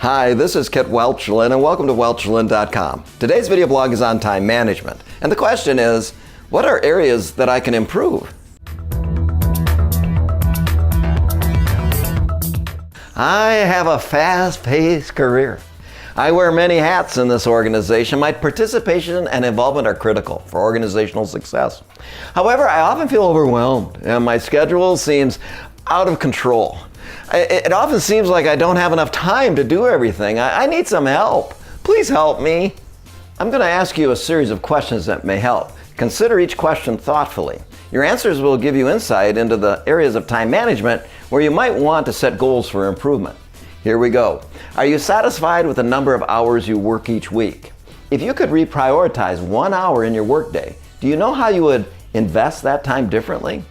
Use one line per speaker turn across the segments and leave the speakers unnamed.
Hi, this is Kit Welchlin and welcome to Welchlin.com. Today's video blog is on time management. And the question is, what are areas that I can improve? I have a fast-paced career. I wear many hats in this organization. My participation and involvement are critical for organizational success. However, I often feel overwhelmed and my schedule seems out of control. It often seems like I don't have enough time to do everything. I need some help. Please help me. I'm going to ask you a series of questions that may help. Consider each question thoughtfully. Your answers will give you insight into the areas of time management where you might want to set goals for improvement. Here we go. Are you satisfied with the number of hours you work each week? If you could reprioritize 1 hour in your workday, do you know how you would invest that time differently?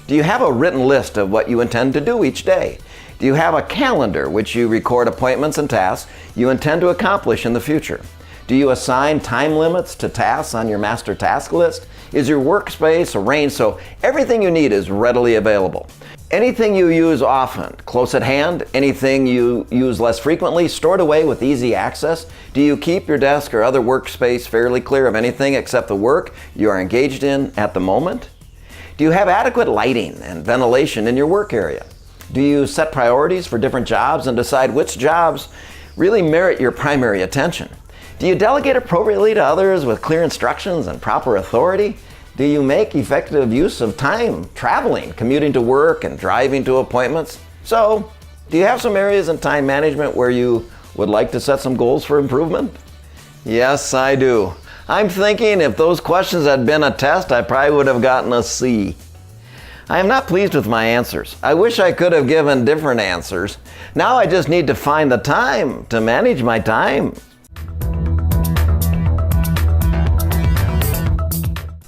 Do you have a written list of what you intend to do each day? Do you have a calendar which you record appointments and tasks you intend to accomplish in the future? Do you assign time limits to tasks on your master task list? Is your workspace arranged so everything you need is readily available? Anything you use often, close at hand? Anything you use less frequently, stored away with easy access? Do you keep your desk or other workspace fairly clear of anything except the work you are engaged in at the moment? Do you have adequate lighting and ventilation in your work area? Do you set priorities for different jobs and decide which jobs really merit your primary attention? Do you delegate appropriately to others with clear instructions and proper authority? Do you make effective use of time traveling, commuting to work, and driving to appointments? So, do you have some areas in time management where you would like to set some goals for improvement? Yes, I do. I'm thinking if those questions had been a test, I probably would have gotten a C. I am not pleased with my answers. I wish I could have given different answers. Now I just need to find the time to manage my time.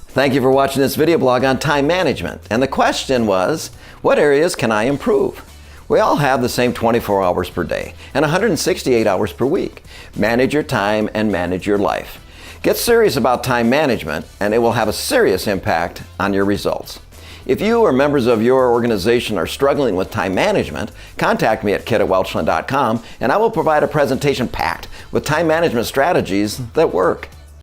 Thank you for watching this video blog on time management. And the question was, what areas can I improve? We all have the same 24 hours per day and 168 hours per week. Manage your time and manage your life. Get serious about time management and it will have a serious impact on your results. If you or members of your organization are struggling with time management, contact me at kit@welchlin.com and I will provide a presentation packed with time management strategies that work.